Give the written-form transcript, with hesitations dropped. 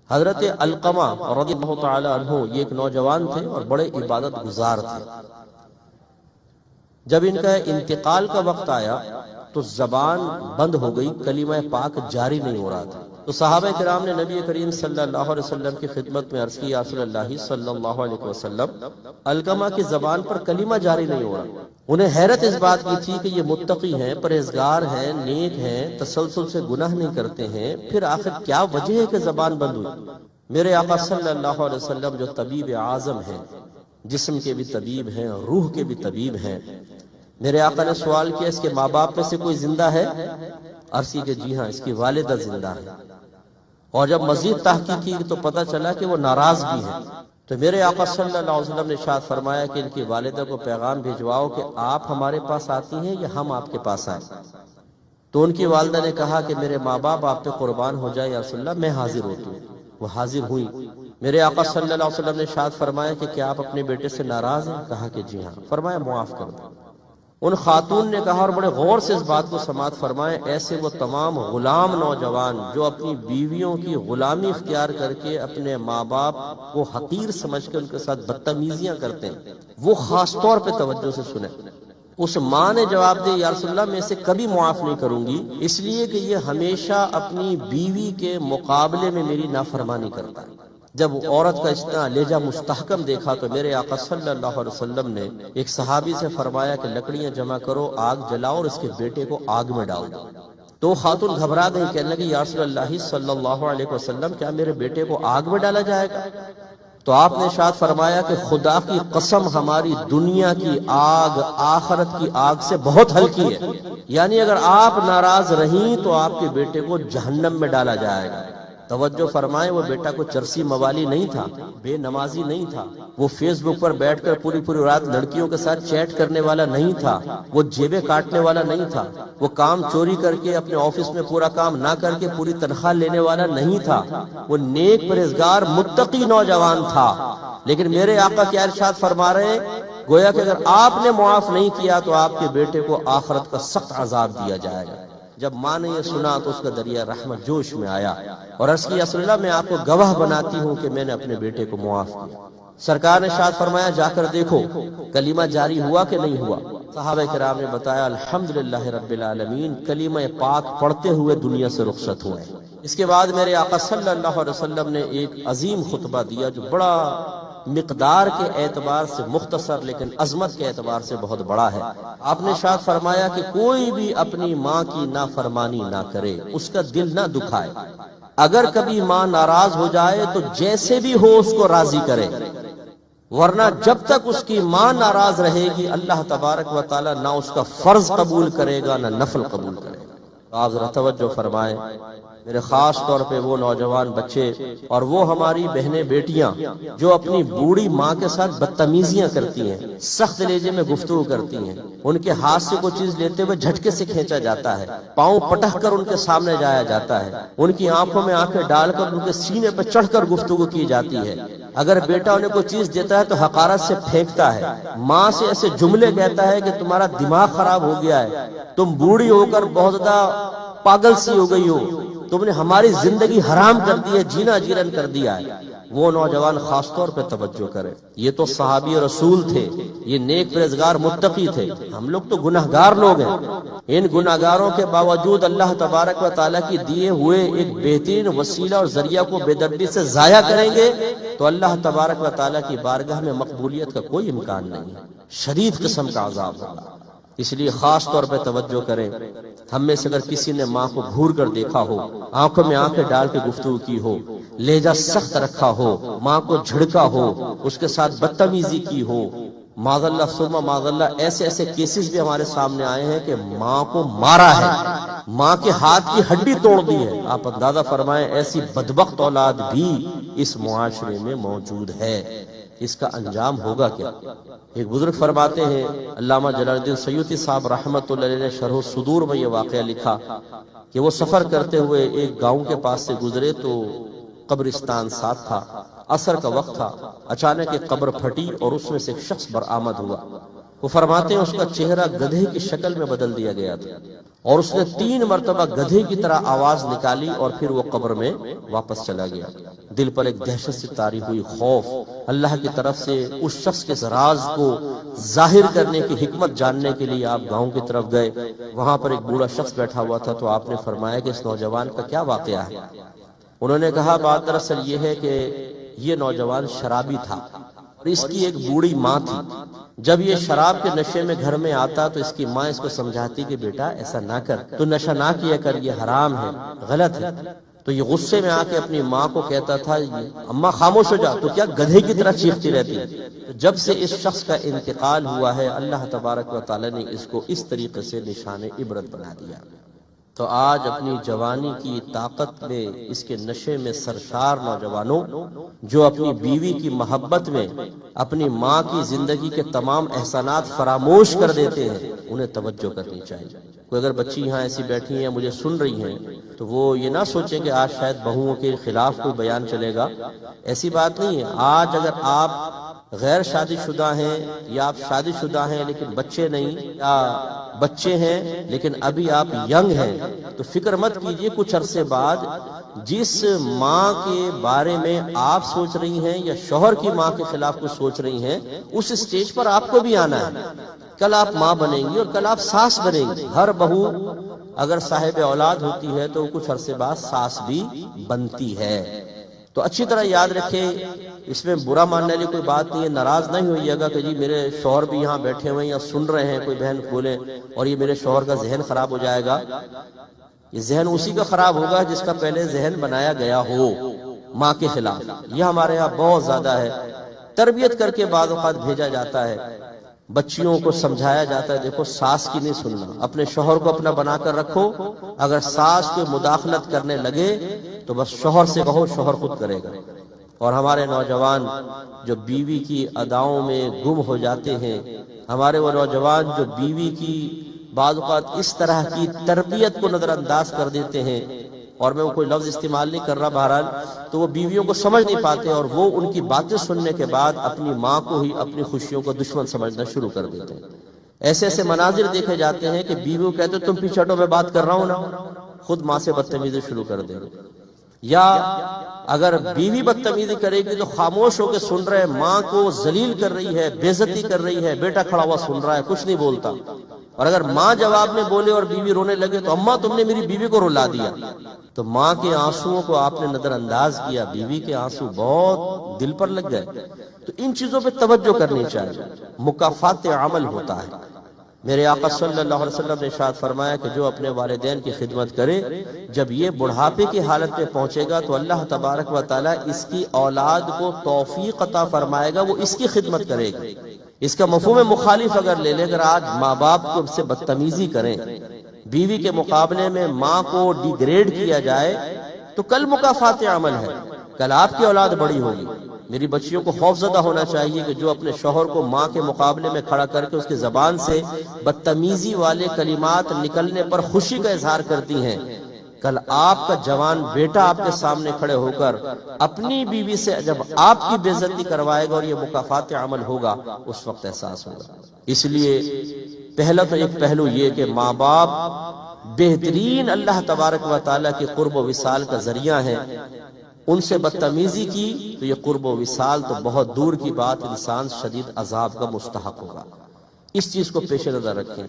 حضرت علقمہ رضی اللہ تعالی عنہ یہ ایک نوجوان تھے اور بڑے عبادت گزار تھے۔ جب ان کا انتقال کا وقت آیا تو زبان بند ہو گئی، کلمہ پاک جاری نہیں ہو رہا تھا۔ تو صحابہ کرام نے نبی کریم صلی اللہ علیہ وسلم کی خدمت میں عرض کی، یا رسول اللہ صلی اللہ علیہ وسلم، علقمہ کی زبان پر کلمہ جاری نہیں ہو رہا۔ انہیں حیرت اس بات کی تھی کہ یہ متقی ہیں، پرہیزگار ہیں، نیک ہیں، تسلسل سے گناہ نہیں کرتے ہیں، پھر آخر کیا وجہ ہے کہ زبان بند ہوئی؟ میرے آقا صلی اللہ علیہ وسلم جو طبیب اعظم ہیں، جسم کے بھی طبیب ہیں، روح کے بھی طبیب ہیں، میرے آقا نے سوال کیا اس کے ماں باپ میں سے کوئی زندہ ہے؟ عرض کی کہ جی ہاں، اس کی والدہ زندہ ہے۔ اور جب مزید تحقیق کی تو پتہ چلا کہ وہ ناراض بھی ہیں۔ تو میرے آقا صلی اللہ علیہ وسلم نے ارشاد فرمایا کہ ان کی والدہ کو پیغام بھیجواؤ کہ آپ ہمارے پاس آتی ہیں یا ہم آپ کے پاس آئیں۔ تو ان کی والدہ نے کہا کہ میرے ماں باپ آپ پہ قربان ہو جائے یا رسول اللہ، میں حاضر ہوتی ہوں۔ وہ حاضر ہوئی۔ میرے آقا صلی اللہ علیہ وسلم نے ارشاد فرمایا کہ کیا آپ اپنے بیٹے سے ناراض ہیں؟ کہا کہ جی ہاں۔ فرمایا معاف کر دو۔ ان خاتون نے کہا، اور بڑے غور سے اس بات کو سماعت فرمائیں، ایسے وہ تمام غلام نوجوان جو اپنی بیویوں کی غلامی اختیار کر کے اپنے ماں باپ کو حقیر سمجھ کے ان کے ساتھ بدتمیزیاں کرتے ہیں، وہ خاص طور پہ توجہ سے سنیں۔ اس ماں نے جواب دیا، یا رسول اللہ میں اسے کبھی معاف نہیں کروں گی، اس لیے کہ یہ ہمیشہ اپنی بیوی کے مقابلے میں میری نافرمانی کرتا ہے۔ جب عورت کا اتنا لہجہ مستحکم دیکھا تو میرے آقا صلی اللہ علیہ وسلم نے ایک صحابی سے فرمایا کہ لکڑیاں جمع کرو، آگ جلاؤ اور اس کے بیٹے کو آگ میں ڈال دو۔ تو خاتون گھبرا گئی، کہنے لگی، یا رسول اللہ صلی اللہ علیہ وسلم، کیا میرے بیٹے کو آگ میں ڈالا جائے گا؟ تو آپ نے ارشاد فرمایا کہ خدا کی قسم، ہماری دنیا کی آگ آخرت کی آگ سے بہت ہلکی ہے، یعنی اگر آپ ناراض رہیں تو آپ کے بیٹے کو جہنم میں ڈالا جائے گا۔ توجہ فرمائیں، وہ بیٹا کوئی چرسی موالی نہیں تھا، بے نمازی نہیں تھا، وہ فیس بک پر بیٹھ کر پوری رات لڑکیوں کے ساتھ چیٹ کرنے والا نہیں تھا، وہ جیبیں کاٹنے والا نہیں تھا، وہ کام چوری کر کے اپنے آفس میں پورا کام نہ کر کے پوری تنخواہ لینے والا نہیں تھا، وہ نیک پرہیزگار متقی نوجوان تھا۔ لیکن میرے آقا کیا ارشاد فرما رہے ہیں؟ گویا کہ اگر آپ نے معاف نہیں کیا تو آپ کے بیٹے کو آخرت کا سخت عذاب دیا جائے گا۔ جب ماں نے یہ سنا تو اس کا دریا رحمت جوش میں آیا اور عرض کی، یا رسول اللہ میں آپ کو گواہ بناتی ہوں کہ میں نے اپنے بیٹے کو معاف کیا۔ سرکار نے ارشاد فرمایا، جا کر دیکھو کلمہ جاری ہوا کہ نہیں ہوا؟ صحابہ کرام نے بتایا، الحمدللہ رب العالمین، کلمہ پاک پڑھتے ہوئے دنیا سے رخصت ہوئے۔ اس کے بعد میرے آقا صلی اللہ علیہ وسلم نے ایک عظیم خطبہ دیا جو بڑا مقدار کے اعتبار سے مختصر لیکن عظمت کے اعتبار سے بہت بڑا ہے۔ آپ نے ارشاد فرمایا کہ کوئی بھی اپنی ماں کی نافرمانی نہ کرے، اس کا دل نہ دکھائے۔ اگر کبھی ماں ناراض ہو جائے تو جیسے بھی ہو اس کو راضی کرے، ورنہ جب تک اس کی ماں ناراض رہے گی اللہ تبارک و تعالی نہ اس کا فرض قبول کرے گا نہ نفل قبول کرے گا۔ آپ ذرا توجہ فرمائیں، میرے خاص طور پہ وہ نوجوان بچے اور وہ ہماری بہنیں بیٹیاں جو اپنی بوڑھی ماں کے ساتھ بدتمیزیاں کرتی ہیں، سخت لہجے میں گفتگو کرتی ہیں، ان کے ہاتھ سے کوئی چیز لیتے ہوئے جھٹکے سے کھینچا جاتا ہے، پاؤں پٹک کر ان کے سامنے جایا جاتا ہے، ان کی آنکھوں میں آنکھیں ڈال کر ان کے سینے پہ چڑھ کر گفتگو کی جاتی ہے۔ اگر بیٹا انہیں کوئی چیز دیتا ہے تو حقارت سے پھینکتا ہے، ماں سے ایسے جملے کہتا ہے کہ تمہارا دماغ خراب ہو گیا ہے، تم بوڑھی ہو کر بہت زیادہ پاگل سی ہو گئی ہو، تم نے ہماری زندگی حرام کر دی ہے، جینا جیرن کر دیا ہے۔ وہ نوجوان خاص طور پہ توجہ کرے، یہ تو صحابی رسول تھے، یہ نیک پرہیزگار متقی تھے، ہم لوگ تو گناہگار لوگ ہیں۔ ان گناہگاروں کے باوجود اللہ تبارک و تعالیٰ کی دیے ہوئے ایک بہترین وسیلہ اور ذریعہ کو بے دردی سے ضائع کریں گے تو اللہ تبارک و تعالیٰ کی بارگاہ میں مقبولیت کا کوئی امکان نہیں، شدید قسم کا عذاب ہوگا۔ اس لیے خاص طور پہ توجہ کریں، ہم میں سے اگر کسی نے ماں کو گھور کر دیکھا ہو، آنکھوں میں آنکھیں ڈال کے گفتگو کی ہو، لہجہ سخت رکھا ہو، ماں کو جھڑکا ہو، اس کے ساتھ بدتمیزی کی ہو، معاذ اللہ ثم معاذ اللہ ایسے کیسز بھی ہمارے سامنے آئے ہیں کہ ماں کو مارا ہے، ماں کے ہاتھ کی ہڈی توڑ دی ہے۔ آپ اندازہ فرمائیں ایسی بدبخت اولاد بھی اس معاشرے میں موجود ہے، اس کا انجام ہوگا کیا؟ ایک بزرگ فرماتے ہیں، علامہ جلال الدین سیوطی صاحب رحمۃ اللہ علیہ نے شرح الصدور میں یہ واقعہ لکھا کہ وہ سفر کرتے ہوئے ایک گاؤں کے پاس سے گزرے تو قبرستان ساتھ تھا، عصر کا وقت تھا، اچانک ایک قبر پھٹی اور اس میں سے ایک شخص برآمد ہوا۔ وہ فرماتے ہیں اس کا چہرہ گدھے کی شکل میں بدل دیا گیا تھا، اور اس نے 3 مرتبہ گدھے کی طرح آواز نکالی اور پھر وہ قبر میں واپس چلا گیا۔ دل پر ایک دہشت سی طاری ہوئی، خوف اللہ کی طرف سے اس شخص کے راز کو ظاہر کرنے کی حکمت جاننے کے لیے آپ گاؤں کی طرف گئے۔ وہاں پر ایک بوڑھا شخص بیٹھا ہوا تھا، تو آپ نے فرمایا کہ اس نوجوان کا کیا واقعہ ہے؟ انہوں نے کہا بات دراصل یہ ہے کہ یہ نوجوان شرابی تھا اور اس کی ایک بوڑھی ماں تھی۔ جب یہ شراب کے نشے میں گھر میں آتا تو اس کی ماں اس کو سمجھاتی کہ بیٹا ایسا نہ کر، تو نشہ نہ کیا کر، یہ حرام ہے، غلط ہے۔ تو یہ غصے میں آ کے اپنی ماں کو کہتا تھا اماں خاموش ہو جا، تو کیا گدھے کی طرح چیختی رہتی ہے۔ جب سے اس شخص کا انتقال ہوا ہے اللہ تبارک و تعالی نے اس کو اس طریقے سے نشان عبرت بنا دیا۔ تو آج اپنی جوانی کی طاقت میں اس کے نشے میں سرشار نوجوانوں جو اپنی بیوی کی محبت میں اپنی ماں کی زندگی کے تمام احسانات فراموش کر دیتے ہیں، انہیں توجہ کرنی چاہیے۔ کوئی اگر بچی یہاں ایسی بیٹھی ہیں مجھے سن رہی ہیں تو وہ یہ نہ سوچیں کہ آج شاید بہوؤں کے خلاف کوئی بیان چلے گا، ایسی بات نہیں ہے۔ آج اگر آپ غیر شادی شدہ ہیں یا آپ شادی شدہ ہیں لیکن بچے نہیں، یا بچے ہیں لیکن ابھی آپ ینگ ہیں، تو فکر مت کیجئے، کچھ عرصے بعد جس ماں کے بارے میں آپ سوچ رہی ہیں یا شوہر کی ماں کے خلاف کچھ سوچ رہی ہیں، اس اسٹیج پر آپ کو بھی آنا ہے۔ کل آپ ماں بنیں گی اور کل آپ ساس بنیں گی۔ ہر بہو اگر صاحب اولاد ہوتی ہے تو کچھ عرصے بعد ساس بھی بنتی ہے۔ تو اچھی طرح یاد رکھیں، اس میں برا ماننے والی کوئی بات نہیں ہے، ناراض نہیں ہوئیے گا کہ جی میرے شوہر بھی یہاں بیٹھے ہوئے ہیں یا سن رہے ہیں، کوئی بہن بولے اور یہ میرے شوہر کا ذہن خراب ہو جائے گا۔ یہ ذہن اسی کا خراب ہوگا جس کا پہلے ذہن بنایا گیا ہو ماں کے خلاف۔ یہ ہمارے ہاں بہت زیادہ ہے، تربیت کر کے بعض اوقات بھیجا جاتا ہے، بچیوں کو سمجھایا جاتا ہے دیکھو ساس کی نہیں سننا، اپنے شوہر کو اپنا بنا کر رکھو، اگر ساس کو مداخلت کرنے لگے تو بس شوہر سے کہو، شوہر خود کرے گا۔ اور ہمارے نوجوان جو بیوی کی اداؤں میں گم ہو جاتے ہیں، ہمارے وہ نوجوان جو بیوی کی بعض اوقات اس طرح کی تربیت کو نظر انداز کر دیتے ہیں، اور میں وہ کوئی لفظ استعمال نہیں کر رہا، بہرحال تو وہ بیویوں کو سمجھ نہیں پاتے اور وہ ان کی باتیں سننے کے بعد اپنی ماں کو ہی اپنی خوشیوں کو دشمن سمجھنا شروع کر دیتے ہیں۔ ایسے ایسے مناظر دیکھے جاتے ہیں کہ بیویوں کہتے تم پیچھے ہٹو میں بات کر رہا ہوں نا، خود ماں سے بدتمیزی شروع کر دیں گے۔ یا اگر بیوی بدتمیزی کرے گی تو خاموش ہو کے سن رہے، ماں کو ذلیل کر رہی ہے، بے عزتی کر رہی ہے، بیٹا کھڑا ہوا سن رہا ہے، کچھ نہیں بولتا۔ اور اگر ماں جواب میں بولے اور بیوی رونے لگے تو اماں تم نے میری بیوی کو رلا دیا، تو ماں کے آنسوؤں کو آپ نے نظر انداز کیا، بیوی کے آنسو بہت دل پر لگ گئے۔ تو ان چیزوں پہ توجہ کرنی چاہیے، مکافات عمل ہوتا ہے۔ میرے آقا صلی اللہ علیہ وسلم نے ارشاد فرمایا کہ جو اپنے والدین کی خدمت کرے، جب یہ بڑھاپے کی حالت میں پہنچے گا تو اللہ تبارک و تعالی اس کی اولاد کو توفیق عطا فرمائے گا، وہ اس کی خدمت کرے گا۔ اس کا مفہوم مخالف اگر لے لے، اگر آج ماں باپ کو سے بدتمیزی کریں، بیوی کے مقابلے میں ماں کو ڈیگریڈ کیا جائے، تو کل مکافات عمل ہے، کل آپ کی اولاد بڑی ہوگی۔ میری بچیوں کو خوف زدہ ہونا چاہیے کہ جو اپنے شوہر کو ماں کے مقابلے میں کھڑا کر کے اس کی زبان سے بدتمیزی والے کلمات نکلنے پر خوشی کا اظہار کرتی ہیں، کل آپ کا جوان بیٹا آپ کے سامنے کھڑے ہو کر اپنی بیوی سے جب آپ کی بے عزتی کروائے گا اور یہ مکافات عمل ہوگا، اس وقت احساس ہوگا۔ اس لیے پہلا تو ایک پہلو یہ کہ ماں باپ بہترین اللہ تبارک و تعالیٰ کے قرب و وصال کا ذریعہ ہیں، ان سے بدتمیزی کی تو یہ قرب و وصال تو بہت دور کی بات، انسان شدید عذاب کا مستحق ہوگا۔ اس چیز کو پیش نظر رکھیں۔